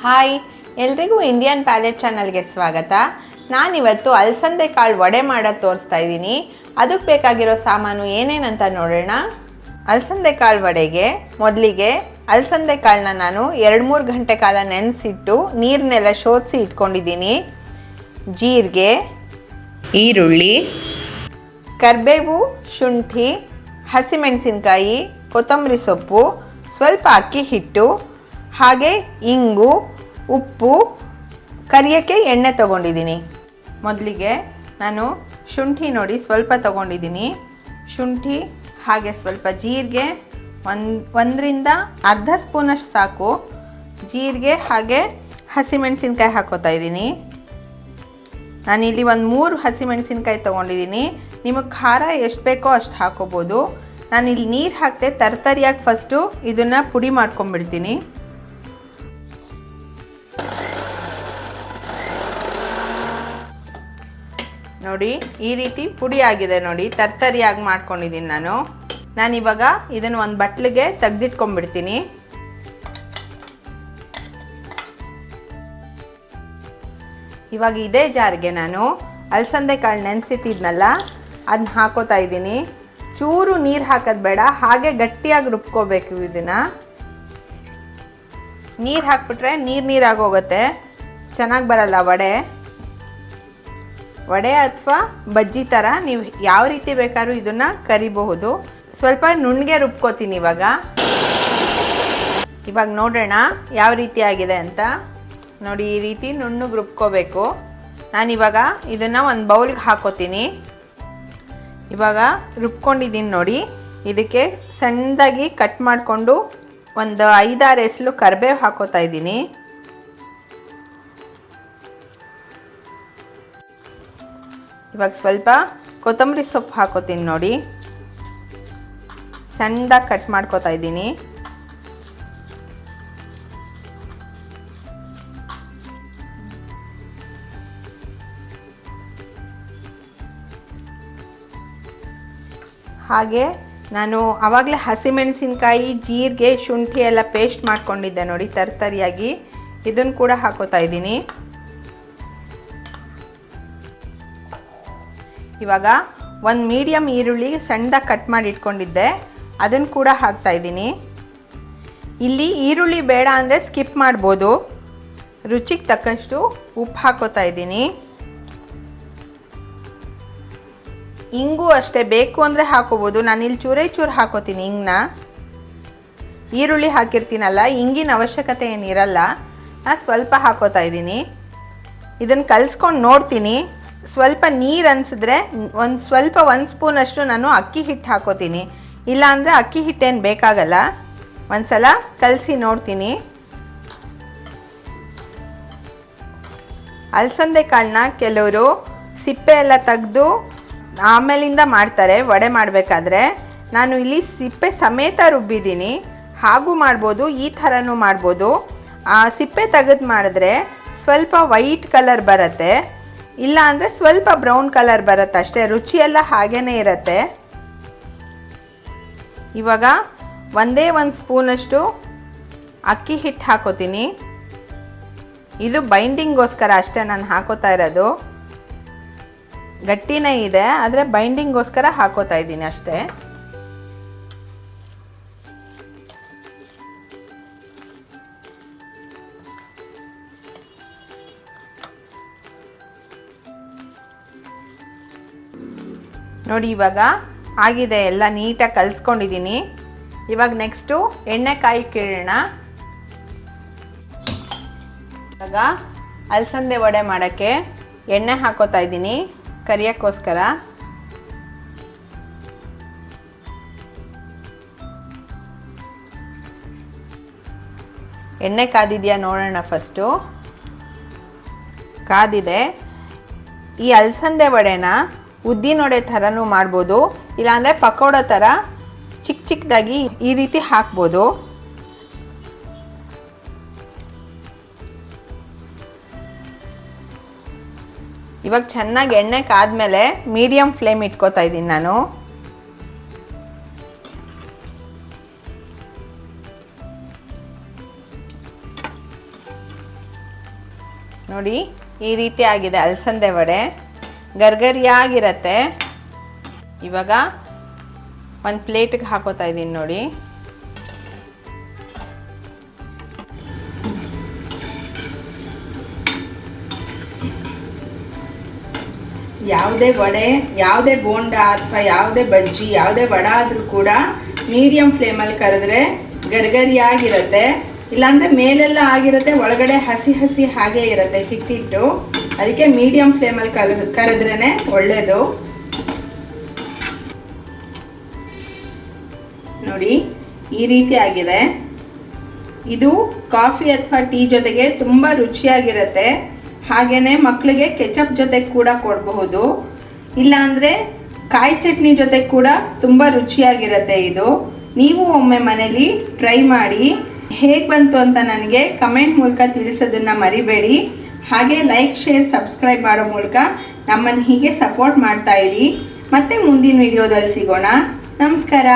Hi ಎಲ್ರಿಗೂ Indian palette ಚಾನಲ್ಗೆ ಸ್ವಾಗತ. ನಾನಿವತ್ತು ಅಲಸಂದೆ ಕಾಳು ವಡೆ ಮಾಡೋದು ತೋರಿಸ್ತಾ ಇದ್ದೀನಿ. ಅದಕ್ಕೆ ಬೇಕಾಗಿರೋ ಸಾಮಾನು ಏನೇನಂತ ನೋಡೋಣ. ಅಲಸಂದೆ ಕಾಳು ವಡೆಗೆ ಮೊದಲಿಗೆ ಅಲಸಂದೆ ಕಾಳನ್ನ ನಾನು 2-3 ಗಂಟೆ ಕಾಲ ನೆನೆಸಿಟ್ಟು ನೀರನ್ನೆಲ್ಲ ಶೋಧಿಸಿ ಇಟ್ಕೊಂಡಿದ್ದೀನಿ. ಜೀರಿಗೆ, ಈರುಳ್ಳಿ, ಕರಿಬೇವು, ಶುಂಠಿ, ಹಸಿಮೆಣಸಿನ್ಕಾಯಿ, ಕೊತ್ತಂಬರಿ ಸೊಪ್ಪು, ಸ್ವಲ್ಪ ಅಕ್ಕಿ ಹಿಟ್ಟು, ಹಾಗೆ ಇಂಗು, ಉಪ್ಪು, ಕರಿಯೋಕ್ಕೆ ಎಣ್ಣೆ ತೊಗೊಂಡಿದ್ದೀನಿ. ಮೊದಲಿಗೆ ನಾನು ಶುಂಠಿ ನೋಡಿ ಸ್ವಲ್ಪ ತೊಗೊಂಡಿದ್ದೀನಿ. ಶುಂಠಿ ಹಾಗೆ ಸ್ವಲ್ಪ ಜೀರಿಗೆ, ಒಂದರಿಂದ ಅರ್ಧ ಸ್ಪೂನಷ್ಟು ಸಾಕು. ಜೀರಿಗೆ ಹಾಗೆ ಹಸಿಮೆಣಸಿನ್ಕಾಯಿ ಹಾಕೋತಾ ಇದ್ದೀನಿ. ನಾನಿಲ್ಲಿ 3 ಹಸಿಮೆಣಸಿನ್ಕಾಯಿ ತೊಗೊಂಡಿದ್ದೀನಿ. ನಿಮಗೆ ಖಾರ ಎಷ್ಟು ಬೇಕೋ ಅಷ್ಟು ಹಾಕೋಬೋದು. ನಾನಿಲ್ಲಿ ನೀರು ಹಾಕ್ತೆ ತರ್ತರಿಯಾಗಿ ಫಸ್ಟು ಇದನ್ನು ಪುಡಿ ಮಾಡ್ಕೊಂಬಿಡ್ತೀನಿ. ನೋಡಿ ಈ ರೀತಿ ಪುಡಿ ಆಗಿದೆ ನೋಡಿ, ತರ್ತರಿಯಾಗಿ ಮಾಡ್ಕೊಂಡಿದ್ದೀನಿ ನಾನಿವಾಗ ಇದನ್ನು ಒಂದು ಬಟ್ಲಿಗೆ ತೆಗೆದಿಟ್ಕೊಂಡ್ಬಿಡ್ತೀನಿ. ಇವಾಗ ಇದೇ ಜಾರಿಗೆ ನಾನು ಅಲಸಂದೆ ಕಾಳು ನೆನೆಸಿಟ್ಟಿದ್ನಲ್ಲ ಅದನ್ನ ಹಾಕೋತಾ ಇದ್ದೀನಿ. ಚೂರು ನೀರು ಹಾಕೋದು ಬೇಡ, ಹಾಗೆ ಗಟ್ಟಿಯಾಗಿ ರುಬ್ಕೋಬೇಕು. ಇದನ್ನು ನೀರು ಹಾಕ್ಬಿಟ್ರೆ ನೀರಾಗಿ ಹೋಗುತ್ತೆ, ಚೆನ್ನಾಗಿ ಬರಲ್ಲ ವಡೆ ಅಥವಾ ಬಜ್ಜಿ ಥರ ನೀವು ಯಾವ ರೀತಿ ಬೇಕಾದ್ರೂ ಇದನ್ನು ಕರಿಬಹುದು. ಸ್ವಲ್ಪ ನುಣ್ಣಗೆ ರುಬ್ಕೋತೀನಿ. ಇವಾಗ ನೋಡೋಣ ಯಾವ ರೀತಿ ಆಗಿದೆ ಅಂತ. ನೋಡಿ ಈ ರೀತಿ ನುಣ್ಣಗೆ ರುಬ್ಕೋಬೇಕು. ನಾನಿವಾಗ ಇದನ್ನು ಒಂದು ಬೌಲ್ಗೆ ಹಾಕೋತೀನಿ. ಇವಾಗ ರುಬ್ಕೊಂಡಿದ್ದೀನಿ ನೋಡಿ. ಇದಕ್ಕೆ ಸಣ್ಣದಾಗಿ ಕಟ್ ಮಾಡಿಕೊಂಡು ಒಂದು 5-6 ಎಸಳು ಕರಿಬೇವು ಹಾಕೋತಾ ಇದ್ದೀನಿ. ಇವಾಗ ಸ್ವಲ್ಪ ಕೊತ್ತಂಬರಿ ಸೊಪ್ಪು ಹಾಕೋತೀನಿ ನೋಡಿ, ಸಣ್ಣದಾಗಿ ಕಟ್ ಮಾಡ್ಕೋತಾ ಇದ್ದೀನಿ. ಹಾಗೆ ನಾನು ಆವಾಗಲೇ ಹಸಿಮೆಣಸಿನ್ಕಾಯಿ, ಜೀರಿಗೆ, ಶುಂಠಿ ಎಲ್ಲ ಪೇಸ್ಟ್ ಮಾಡ್ಕೊಂಡಿದ್ದೆ ನೋಡಿ ತರ್ತರಿಯಾಗಿ, ಇದನ್ನು ಕೂಡ ಹಾಕೋತಾ ಇದ್ದೀನಿ. ಇವಾಗ ಒಂದು ಮೀಡಿಯಮ್ ಈರುಳ್ಳಿ ಸಣ್ಣದಾಗಿ ಕಟ್ ಮಾಡಿ ಇಟ್ಕೊಂಡಿದ್ದೆ, ಅದನ್ನು ಕೂಡ ಹಾಕ್ತಾ ಇದ್ದೀನಿ. ಇಲ್ಲಿ ಈರುಳ್ಳಿ ಬೇಡ ಅಂದರೆ ಸ್ಕಿಪ್ ಮಾಡ್ಬೋದು. ರುಚಿಗೆ ತಕ್ಕಷ್ಟು ಉಪ್ಪು ಹಾಕೋತಾ ಇದ್ದೀನಿ. ಇಂಗು ಅಷ್ಟೇ, ಬೇಕು ಅಂದರೆ ಹಾಕೋಬೋದು. ನಾನಿಲ್ಲಿ ಚೂರು ಹಾಕೋತೀನಿ ಇಂಗನ್ನ. ಈರುಳ್ಳಿ ಹಾಕಿರ್ತೀನಲ್ಲ, ಇಂಗಿನ ಅವಶ್ಯಕತೆ ಏನಿರಲ್ಲ. ನಾನು ಸ್ವಲ್ಪ ಹಾಕೋತಾ ಇದ್ದೀನಿ. ಇದನ್ನು ಕಲಿಸ್ಕೊಂಡು ನೋಡ್ತೀನಿ. ಸ್ವಲ್ಪ ನೀರು ಅನಿಸಿದ್ರೆ ಒಂದು ಸ್ಪೂನಷ್ಟು ನಾನು ಅಕ್ಕಿ ಹಿಟ್ಟು ಹಾಕೋತೀನಿ. ಇಲ್ಲಾಂದರೆ ಅಕ್ಕಿ ಹಿಟ್ಟೇನು ಬೇಕಾಗಲ್ಲ. ಒಂದು ಸಲ ಕಲಸಿ ನೋಡ್ತೀನಿ. ಅಲಸಂದೆ ಕಾಳನ್ನ ಕೆಲವರು ಸಿಪ್ಪೆ ಎಲ್ಲ ತೆಗೆದು ಆಮೇಲಿಂದ ಮಾಡ್ತಾರೆ ವಡೆ ಮಾಡಬೇಕಾದ್ರೆ. ನಾನು ಇಲ್ಲಿ ಸಿಪ್ಪೆ ಸಮೇತ ರುಬ್ಬಿದ್ದೀನಿ. ಹಾಗೂ ಮಾಡ್ಬೋದು, ಈ ಥರನೂ ಮಾಡ್ಬೋದು. ಆ ಸಿಪ್ಪೆ ತೆಗೆದು ಮಾಡಿದ್ರೆ ಸ್ವಲ್ಪ ವೈಟ್ ಕಲರ್ ಬರುತ್ತೆ, ಇಲ್ಲ ಅಂದರೆ ಸ್ವಲ್ಪ ಬ್ರೌನ್ ಕಲರ್ ಬರುತ್ತೆ ಅಷ್ಟೇ. ರುಚಿಯೆಲ್ಲ ಹಾಗೇ ಇರುತ್ತೆ. ಇವಾಗ ಒಂದೇ ಒಂದು ಸ್ಪೂನಷ್ಟು ಅಕ್ಕಿ ಹಿಟ್ಟು ಹಾಕೋತೀನಿ. ಇದು ಬೈಂಡಿಂಗ್ಗೋಸ್ಕರ ಅಷ್ಟೇ ನಾನು ಹಾಕೋತಾ ಇರೋದು. ಗಟ್ಟಿನೇ ಇದೆ, ಆದರೆ ಬೈಂಡಿಂಗ್ಗೋಸ್ಕರ ಹಾಕೋತಾ ಇದ್ದೀನಿ ಅಷ್ಟೇ. ನೋಡಿ ಇವಾಗ ಆಗಿದೆ, ಎಲ್ಲ ನೀಟಾಗಿ ಕಲಿಸ್ಕೊಂಡಿದ್ದೀನಿ. ಇವಾಗ ನೆಕ್ಸ್ಟು ಎಣ್ಣೆ ಕಾಯಕ್ಕೆ ಇಡೋಣ. ಇವಾಗ ಅಲಸಂದೆ ವಡೆ ಮಾಡೋಕ್ಕೆ ಎಣ್ಣೆ ಹಾಕೋತಾ ಇದ್ದೀನಿ ಕರಿಯೋಕ್ಕೋಸ್ಕರ. ಎಣ್ಣೆ ಕಾದಿದೆಯಾ ನೋಡೋಣ ಫಸ್ಟು. ಕಾದಿದೆ. ಈ ಅಲಸಂದೆ ವಡೆನ ಉದ್ದಿನ ವಡೆ ಥರನೂ ಮಾಡ್ಬೋದು, ಇಲ್ಲಾಂದರೆ ಪಕೋಡ ಥರ ಚಿಕ್ಕದಾಗಿ ಈ ರೀತಿ ಹಾಕ್ಬೋದು. ಇವಾಗ ಚೆನ್ನಾಗಿ ಎಣ್ಣೆ ಕಾದ್ಮೇಲೆ ಮೀಡಿಯಮ್ ಫ್ಲೇಮ್ ಇಟ್ಕೋತಾ ಇದ್ದೀನಿ ನಾನು. ನೋಡಿ ಈ ರೀತಿ ಆಗಿದೆ ಅಲಸಂದೆ ವಡೆ, ಗರ್ಗರಿಯಾಗಿರತ್ತೆ. ಇವಾಗ ಒಂದು ಪ್ಲೇಟಿಗೆ ಹಾಕೋತಾ ಇದ್ದೀನಿ ನೋಡಿ. ಯಾವುದೇ ವಡೆ, ಯಾವುದೇ ಬೋಂಡ ಅಥವಾ ಯಾವುದೇ ಬಜ್ಜಿ, ಯಾವುದೇ ವಡ ಆದರೂ ಕೂಡ ಮೀಡಿಯಮ್ ಫ್ಲೇಮಲ್ಲಿ ಕರೆದ್ರೆ ಗರ್ಗರಿಯಾಗಿರುತ್ತೆ. ಇಲ್ಲಾಂದರೆ ಮೇಲೆಲ್ಲ ಆಗಿರುತ್ತೆ, ಒಳಗಡೆ ಹಸಿ ಹಸಿ ಹಾಗೇ ಇರುತ್ತೆ ಹಿಟ್ಟಿಟ್ಟು. ಅದಕ್ಕೆ ಮೀಡಿಯಮ್ ಫ್ಲೇಮಲ್ಲಿ ಕರೆದ್ರೇ ಒಳ್ಳೆಯದು. ನೋಡಿ ಈ ರೀತಿ ಆಗಿದೆ. ಇದು ಕಾಫಿ ಅಥವಾ ಟೀ ಜೊತೆಗೆ ತುಂಬ ರುಚಿಯಾಗಿರುತ್ತೆ. ಹಾಗೆಯೇ ಮಕ್ಕಳಿಗೆ ಕೆಚಪ್ ಜೊತೆ ಕೂಡ ಕೊಡಬಹುದು, ಇಲ್ಲಾಂದರೆ ಕಾಯಿ ಚಟ್ನಿ ಜೊತೆ ಕೂಡ ತುಂಬ ರುಚಿಯಾಗಿರುತ್ತೆ ಇದು. ನೀವು ಒಮ್ಮೆ ಮನೇಲಿ ಟ್ರೈ ಮಾಡಿ. ಹೇಗೆ ಬಂತು ಅಂತ ನನಗೆ ಕಮೆಂಟ್ ಮೂಲಕ ತಿಳಿಸೋದನ್ನು ಮರಿಬೇಡಿ. ಹಾಗೆ ಲೈಕ್, ಶೇರ್, ಸಬ್ಸ್ಕ್ರೈಬ್ ಮಾಡೋ ಮೂಲಕ ನಮ್ಮನ್ನು ಹೀಗೆ ಸಪೋರ್ಟ್ ಮಾಡ್ತಾ ಇರಿ. ಮತ್ತೆ ಮುಂದಿನ ವಿಡಿಯೋದಲ್ಲಿ ಸಿಗೋಣ. ನಮಸ್ಕಾರ.